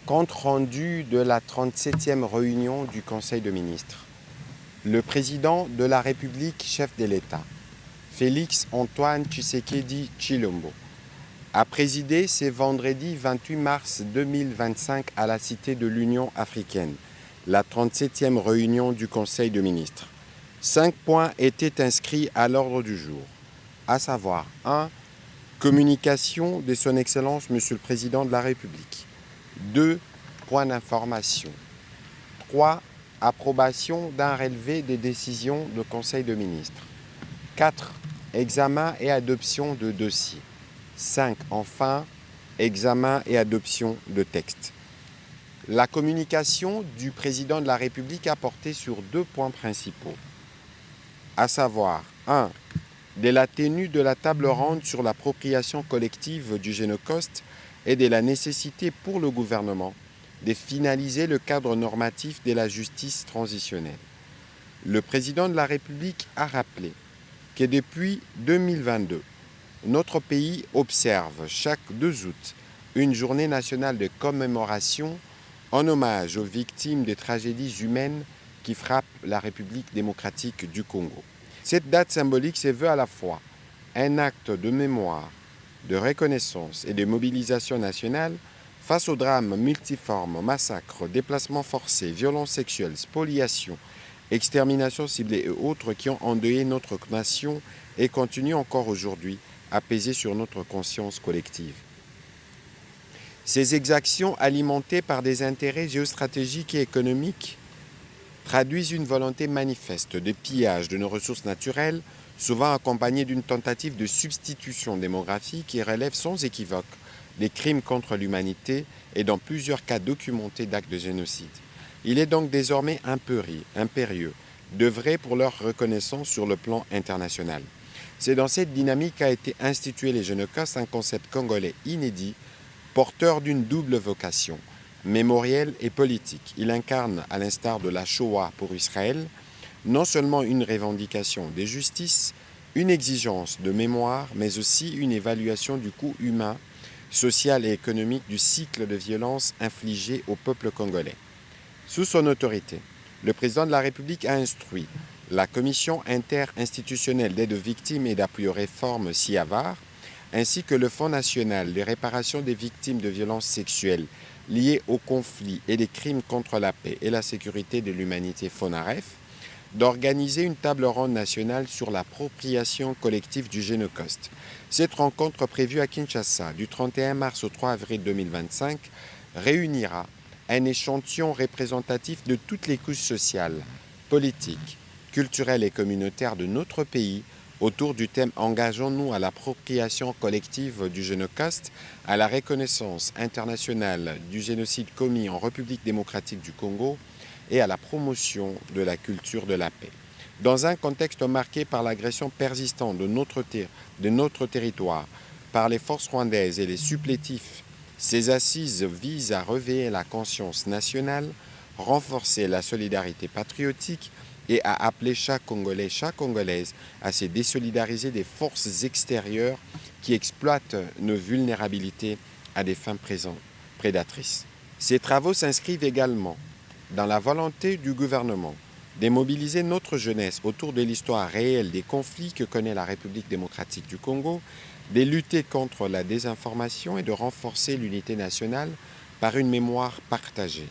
Compte rendu de la 37e réunion du Conseil de ministres. Le président de la République, chef de l'État, Félix Antoine Tshisekedi Tshilombo, a présidé ce vendredi 28 mars 2025 à la Cité de l'Union africaine, la 37e réunion du Conseil de ministres. 5 points étaient inscrits à l'ordre du jour, à savoir 1. Communication de son Excellence Monsieur le Président de la République. 2. Points d'information. 3. Approbation d'un relevé des décisions du Conseil de ministres. 4. Examen et adoption de dossiers. 5. Enfin, examen et adoption de textes. La communication du Président de la République a porté sur 2 points principaux, à savoir 1. De la tenue de la table ronde sur l'appropriation collective du Génocost et de la nécessité pour le gouvernement de finaliser le cadre normatif de la justice transitionnelle. Le président de la République a rappelé que depuis 2022, notre pays observe chaque 2 août une journée nationale de commémoration en hommage aux victimes des tragédies humaines qui frappent la République démocratique du Congo. Cette date symbolique se veut à la fois un acte de mémoire, de reconnaissance et de mobilisation nationale face aux drames multiformes, massacres, déplacements forcés, violences sexuelles, spoliations, exterminations ciblées et autres qui ont endeuillé notre nation et continuent encore aujourd'hui à peser sur notre conscience collective. Ces exactions alimentées par des intérêts géostratégiques et économiques traduisent une volonté manifeste de pillage de nos ressources naturelles, souvent accompagnée d'une tentative de substitution démographique qui relève sans équivoque des crimes contre l'humanité et dans plusieurs cas documentés d'actes de génocide. Il est donc désormais impérieux d'œuvrer pour leur reconnaissance sur le plan international. C'est dans cette dynamique qu'a été institué les Génocost, un concept congolais inédit, porteur d'une double vocation, mémorielle et politique. Il incarne, à l'instar de la Shoah pour Israël, non seulement une revendication de justice, une exigence de mémoire, mais aussi une évaluation du coût humain, social et économique du cycle de violence infligé au peuple congolais. Sous son autorité, le président de la République a instruit la Commission interinstitutionnelle d'aide aux victimes et d'appui aux réformes (CIAVAR), ainsi que le Fonds national de réparation des victimes de violences sexuelles liées aux conflits et des crimes contre la paix et la sécurité de l'humanité (FONAREF), d'organiser une table ronde nationale sur l'appropriation collective du Génocost. Cette rencontre prévue à Kinshasa du 31 mars au 3 avril 2025 réunira un échantillon représentatif de toutes les couches sociales, politiques, culturelles et communautaires de notre pays autour du thème « Engageons-nous à l'appropriation collective du Génocost, à la reconnaissance internationale du génocide commis en République démocratique du Congo et à la promotion de la culture de la paix ». Dans un contexte marqué par l'agression persistante de notre territoire par les forces rwandaises et les supplétifs, ces assises visent à réveiller la conscience nationale, renforcer la solidarité patriotique et à appeler chaque Congolais, chaque Congolaise à se désolidariser des forces extérieures qui exploitent nos vulnérabilités à des fins prédatrices. Ces travaux s'inscrivent également dans la volonté du gouvernement de mobiliser notre jeunesse autour de l'histoire réelle des conflits que connaît la République démocratique du Congo, de lutter contre la désinformation et de renforcer l'unité nationale par une mémoire partagée.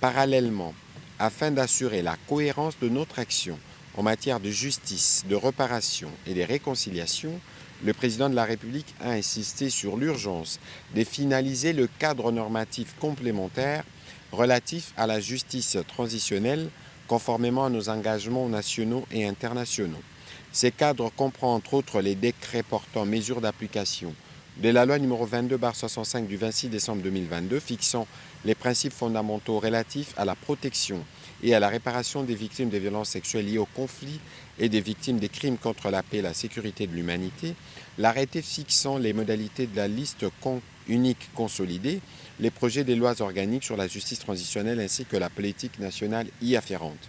Parallèlement, afin d'assurer la cohérence de notre action en matière de justice, de réparation et de réconciliation, le président de la République a insisté sur l'urgence de finaliser le cadre normatif complémentaire relatif à la justice transitionnelle conformément à nos engagements nationaux et internationaux. Ces cadres comprend entre autres les décrets portant mesures d'application de la loi numéro 22/65 du 26 décembre 2022 fixant les principes fondamentaux relatifs à la protection et à la réparation des victimes de violences sexuelles liées au conflit et des victimes des crimes contre la paix et la sécurité de l'humanité, l'arrêté fixant les modalités de la liste unique consolidée, les projets de lois organiques sur la justice transitionnelle ainsi que la politique nationale y afférente.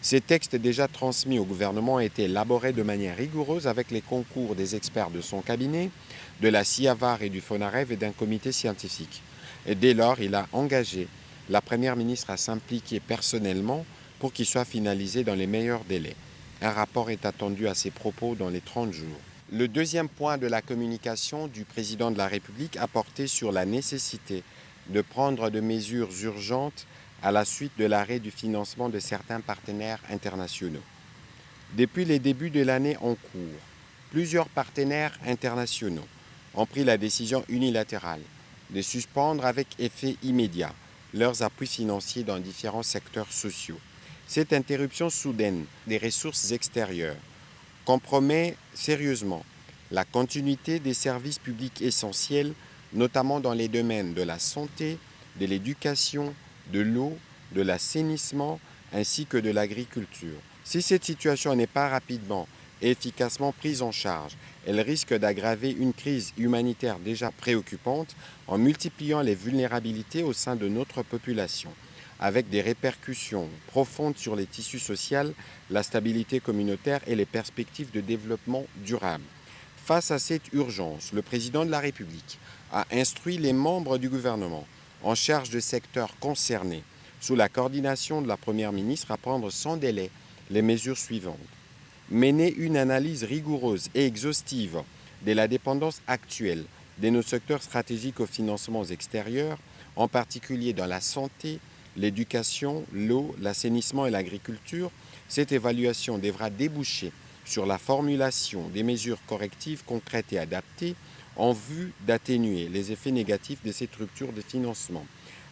Ces textes déjà transmis au gouvernement ont été élaborés de manière rigoureuse avec les concours des experts de son cabinet, de la CIAVAR et du FONAREF et d'un comité scientifique. Et dès lors, il a engagé la Première ministre à s'impliquer personnellement pour qu'il soit finalisé dans les meilleurs délais. Un rapport est attendu à ces propos dans les 30 jours. Le deuxième point de la communication du président de la République a porté sur la nécessité de prendre des mesures urgentes à la suite de l'arrêt du financement de certains partenaires internationaux. Depuis les débuts de l'année en cours, plusieurs partenaires internationaux ont pris la décision unilatérale de suspendre avec effet immédiat leurs appuis financiers dans différents secteurs sociaux. Cette interruption soudaine des ressources extérieures compromet sérieusement la continuité des services publics essentiels, notamment dans les domaines de la santé, de l'éducation, de l'eau, de l'assainissement ainsi que de l'agriculture. Si cette situation n'est pas rapidement et efficacement prise en charge, elle risque d'aggraver une crise humanitaire déjà préoccupante en multipliant les vulnérabilités au sein de notre population, avec des répercussions profondes sur les tissus sociaux, la stabilité communautaire et les perspectives de développement durable. Face à cette urgence, le président de la République a instruit les membres du gouvernement en charge de secteurs concernés, sous la coordination de la Première ministre, à prendre sans délai les mesures suivantes. Mener une analyse rigoureuse et exhaustive de la dépendance actuelle de nos secteurs stratégiques aux financements extérieurs, en particulier dans la santé, l'éducation, l'eau, l'assainissement et l'agriculture. Cette évaluation devra déboucher sur la formulation des mesures correctives concrètes et adaptées en vue d'atténuer les effets négatifs de ces structures de financement.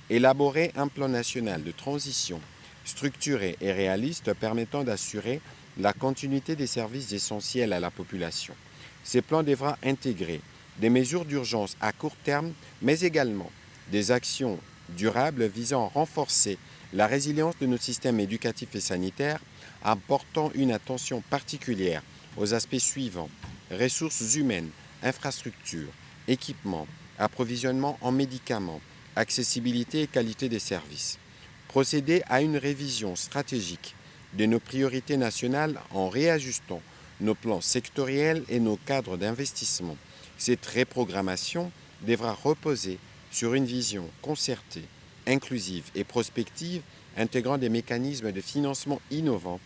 Élaborer un plan national de transition structuré et réaliste permettant d'assurer la continuité des services essentiels à la population. Ces plans devront intégrer des mesures d'urgence à court terme, mais également des actions durables visant à renforcer la résilience de nos systèmes éducatifs et sanitaires, en portant une attention particulière aux aspects suivants: ressources humaines, infrastructures, équipements, approvisionnement en médicaments, accessibilité et qualité des services. Procéder à une révision stratégique de nos priorités nationales en réajustant nos plans sectoriels et nos cadres d'investissement. Cette reprogrammation devra reposer sur une vision concertée, inclusive et prospective, intégrant des mécanismes de financement innovants,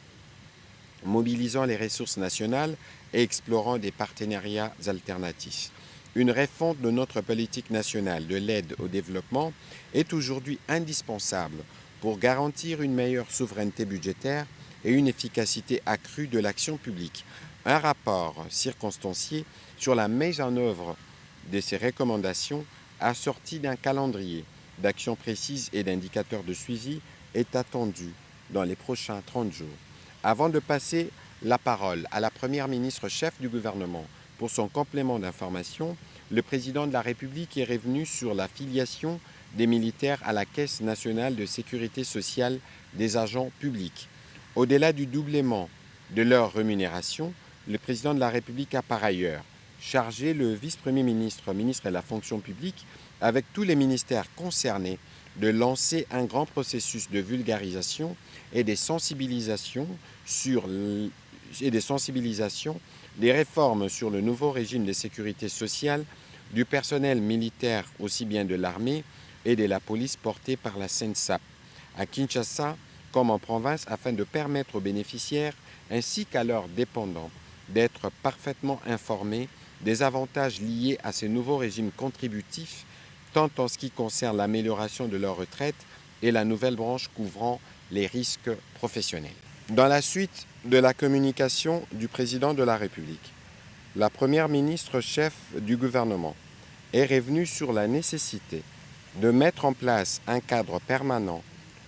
mobilisant les ressources nationales et explorant des partenariats alternatifs. Une refonte de notre politique nationale de l'aide au développement est aujourd'hui indispensable pour garantir une meilleure souveraineté budgétaire et une efficacité accrue de l'action publique. Un rapport circonstancié sur la mise en œuvre de ces recommandations, assorti d'un calendrier d'actions précises et d'indicateurs de suivi, est attendu dans les prochains 30 jours. Avant de passer la parole à la Première ministre chef du gouvernement pour son complément d'information, le président de la République est revenu sur la filiation des militaires à la Caisse nationale de sécurité sociale des agents publics. Au-delà du doublement de leur rémunération, le président de la République a par ailleurs chargé le vice-premier ministre, ministre de la fonction publique, avec tous les ministères concernés, de lancer un grand processus de vulgarisation et de sensibilisation des réformes sur le nouveau régime de sécurité sociale du personnel militaire, aussi bien de l'armée et de la police, porté par la CENSAP, à Kinshasa comme en province, afin de permettre aux bénéficiaires ainsi qu'à leurs dépendants d'être parfaitement informés des avantages liés à ces nouveaux régimes contributifs, tant en ce qui concerne l'amélioration de leur retraite et la nouvelle branche couvrant les risques professionnels. Dans la suite de la communication du président de la République, la Première ministre chef du gouvernement est revenue sur la nécessité de mettre en place un cadre permanent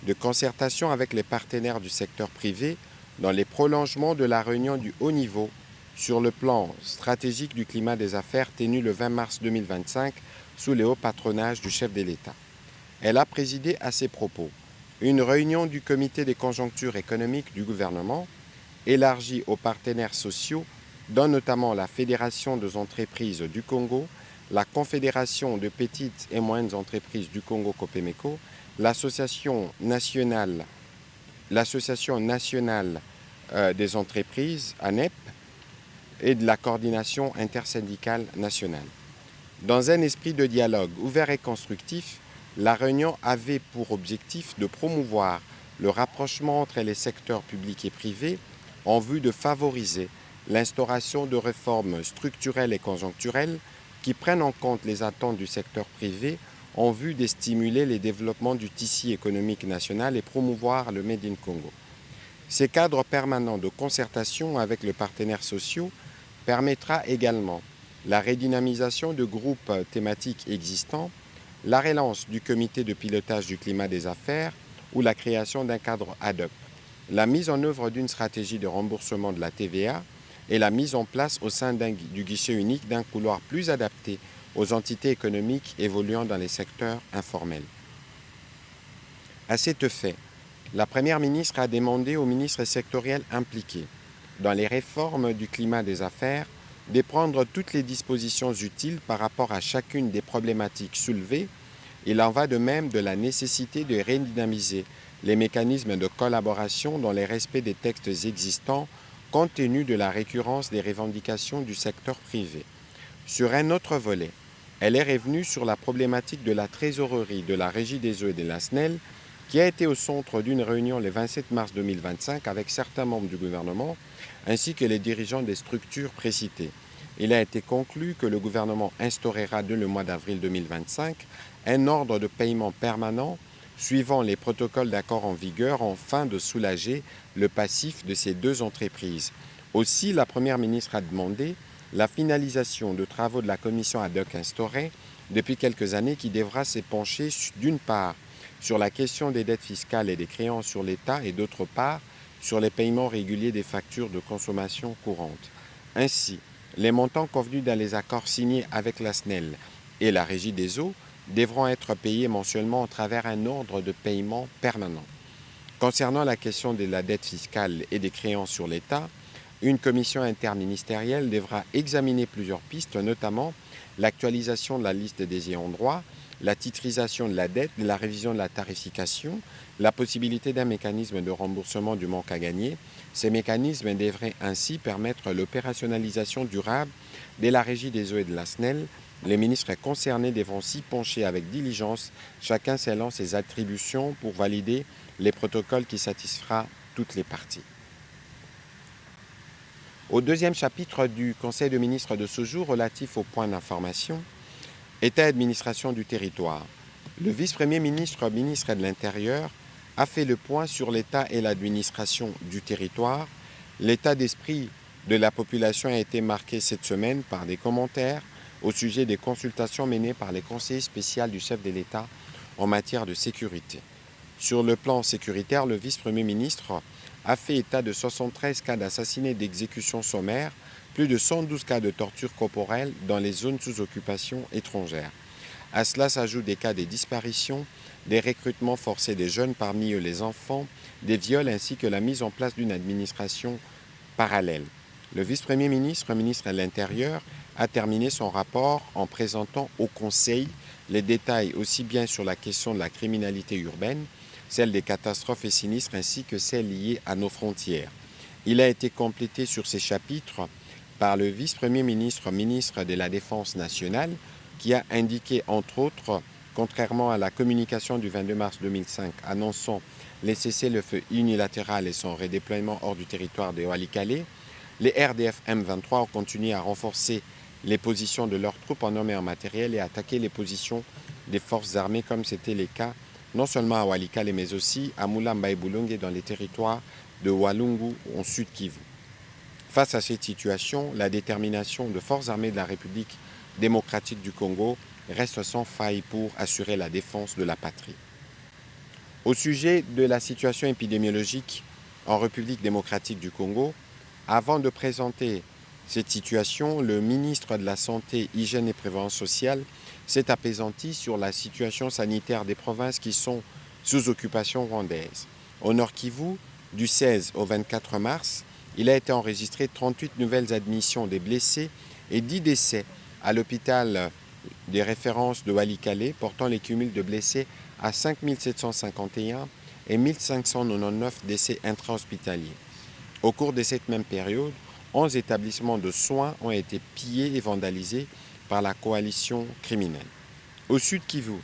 de concertation avec les partenaires du secteur privé dans les prolongements de la réunion du haut niveau sur le plan stratégique du climat des affaires tenue le 20 mars 2025 sous le haut patronage du chef de l'État. Elle a présidé à ces propos une réunion du comité des conjonctures économiques du gouvernement, élargie aux partenaires sociaux, dont notamment la Fédération des entreprises du Congo, la Confédération de petites et moyennes entreprises du Congo Copemeco, l'Association nationale des entreprises, ANEP, et de la coordination intersyndicale nationale. Dans un esprit de dialogue ouvert et constructif, La réunion avait pour objectif de promouvoir le rapprochement entre les secteurs publics et privés en vue de favoriser l'instauration de réformes structurelles et conjoncturelles qui prennent en compte les attentes du secteur privé en vue de stimuler les développements du tissu économique national et promouvoir le Made in Congo. Ces cadres permanents de concertation avec les partenaires sociaux permettra également la redynamisation de groupes thématiques existants, la relance du comité de pilotage du climat des affaires ou la création d'un cadre ad hoc, la mise en œuvre d'une stratégie de remboursement de la TVA et la mise en place au sein du guichet unique d'un couloir plus adapté aux entités économiques évoluant dans les secteurs informels. À cet effet, la Première ministre a demandé aux ministres sectoriels impliqués dans les réformes du climat des affaires de prendre toutes les dispositions utiles par rapport à chacune des problématiques soulevées. Il en va de même de la nécessité de redynamiser les mécanismes de collaboration dans le respect des textes existants compte tenu de la récurrence des revendications du secteur privé. Sur un autre volet, elle est revenue sur la problématique de la trésorerie de la Régie des eaux et de la SNEL qui a été au centre d'une réunion le 27 mars 2025 avec certains membres du gouvernement ainsi que les dirigeants des structures précitées. Il a été conclu que le gouvernement instaurera dès le mois d'avril 2025 un ordre de paiement permanent suivant les protocoles d'accord en vigueur afin de soulager le passif de ces deux entreprises. Aussi, la Première ministre a demandé la finalisation de travaux de la commission ad hoc instaurée depuis quelques années qui devra se pencher d'une part sur la question des dettes fiscales et des créances sur l'État et d'autre part sur les paiements réguliers des factures de consommation courante. Ainsi, les montants convenus dans les accords signés avec la SNEL et la Régie des eaux devront être payés mensuellement à travers un ordre de paiement permanent. Concernant la question de la dette fiscale et des créances sur l'État, une commission interministérielle devra examiner plusieurs pistes, notamment l'actualisation de la liste des ayants droit, la titrisation de la dette, la révision de la tarification, la possibilité d'un mécanisme de remboursement du manque à gagner. Ces mécanismes devraient ainsi permettre l'opérationnalisation durable de la Régie des eaux et de la SNEL. Les ministres concernés devront s'y pencher avec diligence, chacun scellant ses attributions pour valider les protocoles qui satisfera toutes les parties. Au deuxième chapitre du Conseil de ministres de ce jour relatif au point d'information, État et administration du territoire, le vice-premier ministre, ministre de l'Intérieur, a fait le point sur l'état et l'administration du territoire. L'état d'esprit de la population a été marqué cette semaine par des commentaires au sujet des consultations menées par les conseillers spéciaux du chef de l'État en matière de sécurité. Sur le plan sécuritaire, le vice-premier ministre a fait état de 73 cas d'assassinats et d'exécutions sommaires, plus de 112 cas de torture corporelle dans les zones sous occupation étrangère. À cela s'ajoutent des cas de disparitions, des recrutements forcés des jeunes, parmi eux les enfants, des viols ainsi que la mise en place d'une administration parallèle. Le vice-premier ministre, ministre de l'Intérieur, a terminé son rapport en présentant au Conseil les détails aussi bien sur la question de la criminalité urbaine, celle des catastrophes et sinistres ainsi que celles liées à nos frontières. Il a été complété sur ces chapitres par le vice-premier ministre, ministre de la Défense nationale, qui a indiqué entre autres, contrairement à la communication du 22 mars 2005 annonçant les cessez-le-feu unilatéral et son redéploiement hors du territoire de Walikale, les RDF M23 ont continué à renforcer les positions de leurs troupes en hommes et en matériel et à attaquer les positions des forces armées comme c'était le cas non seulement à Walikale mais aussi à Mulamba et Bulungu et dans les territoires de Walungu en Sud Kivu. Face à cette situation, la détermination de forces armées de la République démocratique du Congo reste sans faille pour assurer la défense de la patrie. Au sujet de la situation épidémiologique en République démocratique du Congo, avant de présenter cette situation, le ministre de la Santé, Hygiène et Prévoyance sociale s'est apaisanti sur la situation sanitaire des provinces qui sont sous occupation rwandaise. Au Nord Kivu, du 16 au 24 mars, il a été enregistré 38 nouvelles admissions des blessés et 10 décès à l'hôpital des références de Walikale, portant les cumuls de blessés à 5 751 et 1 599 décès intra-hospitaliers. Au cours de cette même période, 11 établissements de soins ont été pillés et vandalisés par la coalition criminelle. Au Sud Kivu,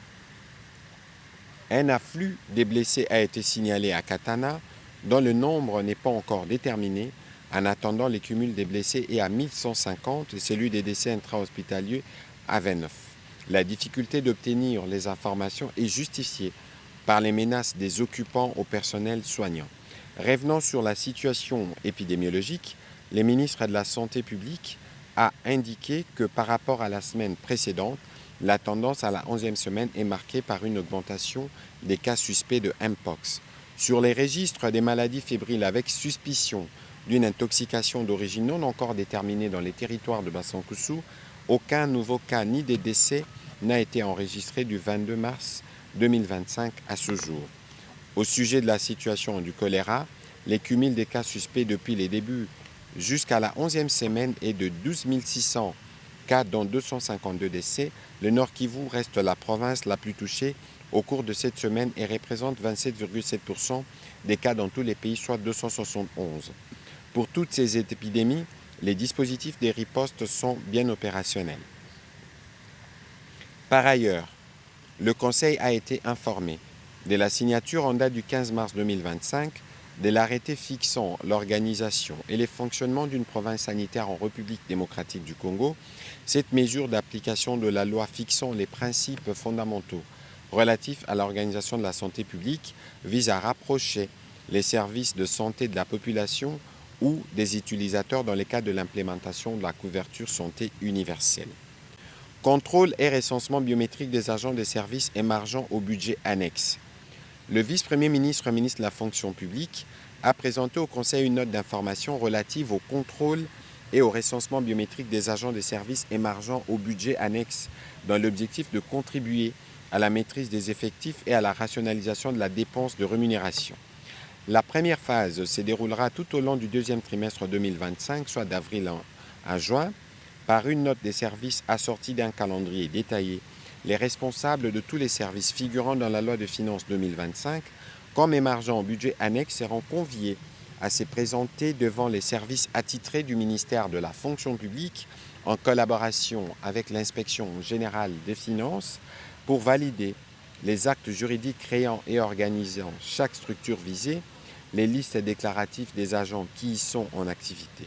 Un afflux des blessés a été signalé à Katana, dont le nombre n'est pas encore déterminé. En attendant, les cumuls des blessés est à 1150 et celui des décès intra-hospitaliers à 29. La difficulté d'obtenir les informations est justifiée par les menaces des occupants au personnel soignant. Revenant sur la situation épidémiologique, le ministre de la Santé publique a indiqué que par rapport à la semaine précédente, la tendance à la 11e semaine est marquée par une augmentation des cas suspects de Mpox. Sur les registres des maladies fébriles avec suspicion d'une intoxication d'origine non encore déterminée dans les territoires de Basankusu, aucun nouveau cas ni des décès n'a été enregistré du 22 mars 2025 à ce jour. Au sujet de la situation du choléra, les cumuls des cas suspects depuis les débuts jusqu'à la 11e semaine est de 12 600 cas, dont 252 décès. Le Nord Kivu reste la province la plus touchée au cours de cette semaine et représente 27,7% des cas dans tous les pays, soit 271. Pour toutes ces épidémies, les dispositifs des ripostes sont bien opérationnels. Par ailleurs, le Conseil a été informé de la signature en date du 15 mars 2025 de l'arrêté fixant l'organisation et le fonctionnement d'une province sanitaire en République démocratique du Congo. Cette mesure d'application de la loi fixant les principes fondamentaux relatifs à l'organisation de la santé publique vise à rapprocher les services de santé de la population ou des utilisateurs dans le cadre de l'implémentation de la couverture santé universelle. Contrôle et recensement biométrique des agents des services émargeant au budget annexe. Le vice-premier ministre, ministre de la fonction publique, a présenté au Conseil une note d'information relative au contrôle et au recensement biométrique des agents des services émargeant au budget annexe dans l'objectif de contribuer à la maîtrise des effectifs et à la rationalisation de la dépense de rémunération. La première phase se déroulera tout au long du deuxième trimestre 2025, soit d'avril à juin, par une note des services assortie d'un calendrier détaillé. Les responsables de tous les services figurant dans la loi de finances 2025, comme émargeant au budget annexe, seront conviés à se présenter devant les services attitrés du ministère de la fonction publique en collaboration avec l'inspection générale des finances pour valider les actes juridiques créant et organisant chaque structure visée, les listes déclaratives des agents qui y sont en activité.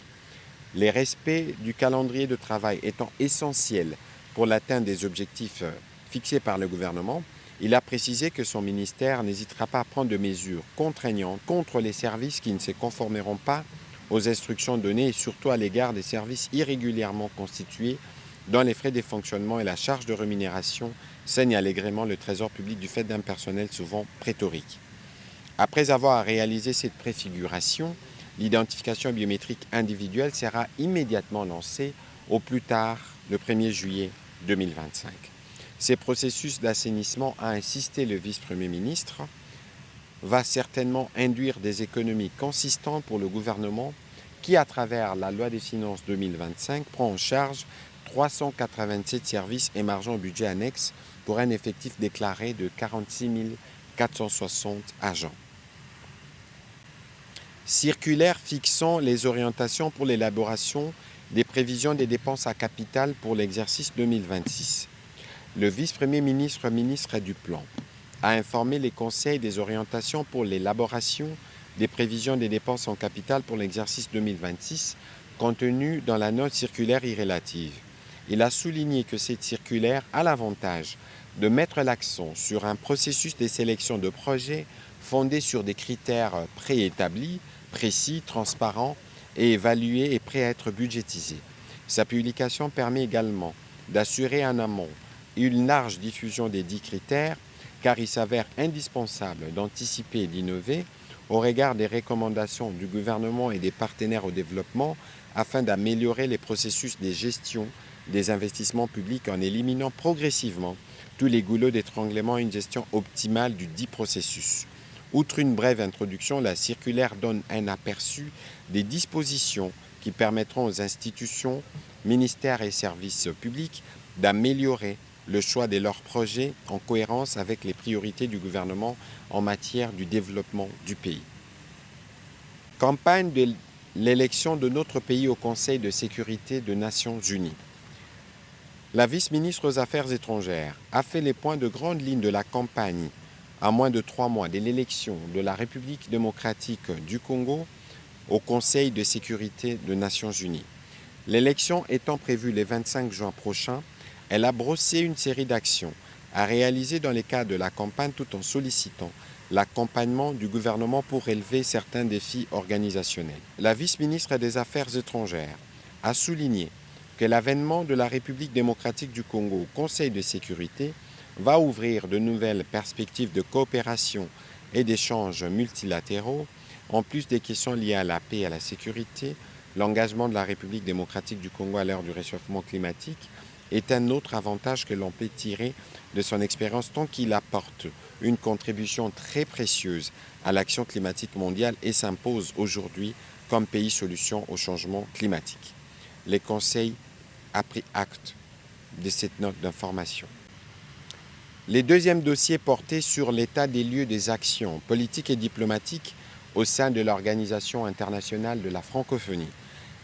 Les respects du calendrier de travail étant essentiels pour l'atteinte des objectifs fixés par le gouvernement, il a précisé que son ministère n'hésitera pas à prendre de mesures contraignantes contre les services qui ne se conformeront pas aux instructions données et surtout à l'égard des services irrégulièrement constitués dont les frais de fonctionnement et la charge de rémunération saignent allègrement le trésor public du fait d'un personnel souvent pléthorique. Après avoir réalisé cette préfiguration, l'identification biométrique individuelle sera immédiatement lancée au plus tard le 1er juillet 2025. Ces processus d'assainissement, a insisté le vice-premier ministre, va certainement induire des économies consistantes pour le gouvernement qui, à travers la loi des finances 2025, prend en charge 387 services émargeant au budget annexe pour un effectif déclaré de 46 460 agents. Circulaire fixant les orientations pour l'élaboration des prévisions des dépenses à capital pour l'exercice 2026. Le vice-premier ministre, ministre du Plan, a informé les conseils des orientations pour l'élaboration des prévisions des dépenses en capital pour l'exercice 2026 contenues dans la note circulaire irrélative. Il a souligné que cette circulaire a l'avantage de mettre l'accent sur un processus de sélection de projets fondé sur des critères préétablis, précis, transparents et évalués et prêts à être budgétisés. Sa publication permet également d'assurer en amont une large diffusion des dits critères, car il s'avère indispensable d'anticiper et d'innover au regard des recommandations du gouvernement et des partenaires au développement afin d'améliorer les processus de gestion des investissements publics en éliminant progressivement tous les goulots d'étranglement et une gestion optimale du dit processus. Outre une brève introduction, la circulaire donne un aperçu des dispositions qui permettront aux institutions, ministères et services publics d'améliorer le choix de leurs projets en cohérence avec les priorités du gouvernement en matière du développement du pays. Campagne de l'élection de notre pays au Conseil de sécurité des Nations Unies. La vice-ministre aux Affaires étrangères a fait les points de grandes lignes de la campagne à moins de 3 mois de l'élection de la République démocratique du Congo au Conseil de sécurité des Nations Unies. L'élection étant prévue le 25 juin prochain, elle a brossé une série d'actions à réaliser dans le cadre de la campagne tout en sollicitant l'accompagnement du gouvernement pour relever certains défis organisationnels. La vice-ministre des Affaires étrangères a souligné que l'avènement de la République démocratique du Congo au Conseil de sécurité va ouvrir de nouvelles perspectives de coopération et d'échanges multilatéraux, en plus des questions liées à la paix et à la sécurité. L'engagement de la République démocratique du Congo à l'heure du réchauffement climatique est un autre avantage que l'on peut tirer de son expérience tant qu'il apporte une contribution très précieuse à l'action climatique mondiale et s'impose aujourd'hui comme pays solution au changement climatique. Le Conseil a pris acte de cette note d'information. Les deuxièmes dossiers portaient sur l'état des lieux des actions politiques et diplomatiques au sein de l'Organisation internationale de la francophonie.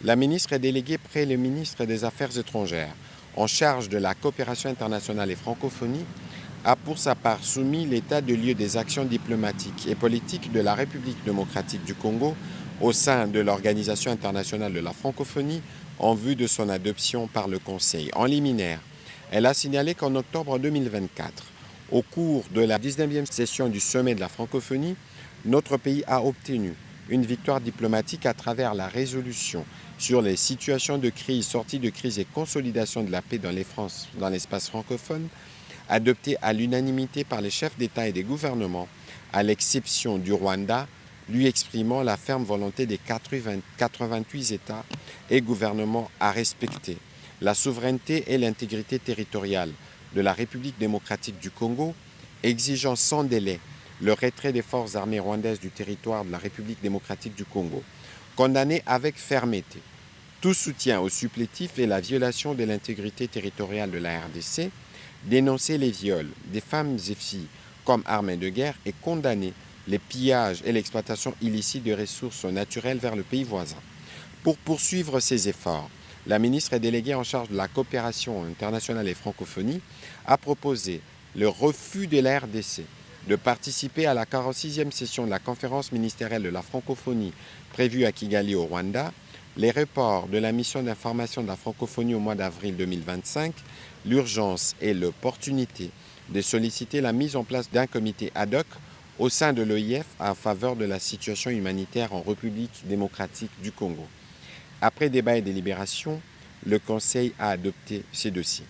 La ministre déléguée près le ministre des Affaires étrangères en charge de la coopération internationale et francophonie a pour sa part soumis l'état de lieu des actions diplomatiques et politiques de la République démocratique du Congo au sein de l'Organisation internationale de la francophonie en vue de son adoption par le Conseil. En liminaire, elle a signalé qu'en octobre 2024, au cours de la 19e session du sommet de la francophonie, notre pays a obtenu une victoire diplomatique à travers la résolution sur les situations de crise, sortie de crise et consolidation de la paix dans l'espace francophone, adoptée à l'unanimité par les chefs d'État et des gouvernements, à l'exception du Rwanda, lui exprimant la ferme volonté des 88 États et gouvernements à respecter la souveraineté et l'intégrité territoriale de la République démocratique du Congo, exigeant sans délai le retrait des forces armées rwandaises du territoire de la République démocratique du Congo, condamné avec fermeté tout soutien aux supplétifs et la violation de l'intégrité territoriale de la RDC, dénoncer les viols des femmes et filles comme armes de guerre et condamner les pillages et l'exploitation illicite de ressources naturelles vers le pays voisin. Pour poursuivre ces efforts, la ministre déléguée en charge de la coopération internationale et francophonie a proposé le refus de la RDC de participer à la 46e session de la conférence ministérielle de la francophonie prévue à Kigali au Rwanda, les reports de la mission d'information de la francophonie au mois d'avril 2025, l'urgence et l'opportunité de solliciter la mise en place d'un comité ad hoc au sein de l'OIF en faveur de la situation humanitaire en République démocratique du Congo. Après débat et délibération, le Conseil a adopté ces dossiers.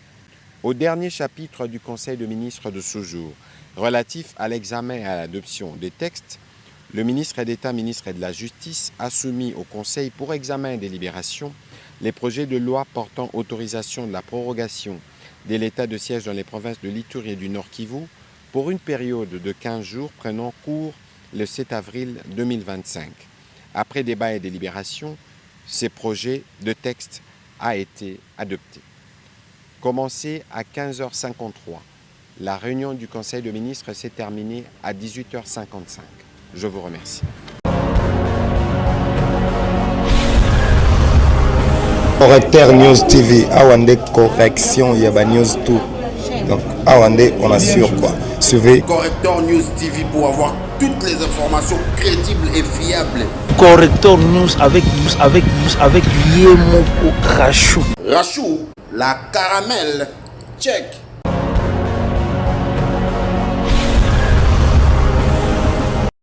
Au dernier chapitre du Conseil de ministres de ce jour, relatif à l'examen et à l'adoption des textes, le ministre d'État, ministre de la Justice, a soumis au Conseil pour examen et délibération les projets de loi portant autorisation de la prorogation de l'état de siège dans les provinces de l'Ituri et du Nord Kivu pour une période de 15 jours prenant cours le 7 avril 2025. Après débat et délibération, ces projets de texte a été adopté. Commencé à 15h53, la réunion du Conseil de ministres s'est terminée à 18h55. Je vous remercie. Correcteur News TV, Awande correction, il y a news tout. Donc Awande, on assure quoi. Suivez Correcteur News TV pour avoir toutes les informations crédibles et fiables. Correcteur News avec Yemoko Rachou. Rachou, la caramel, check.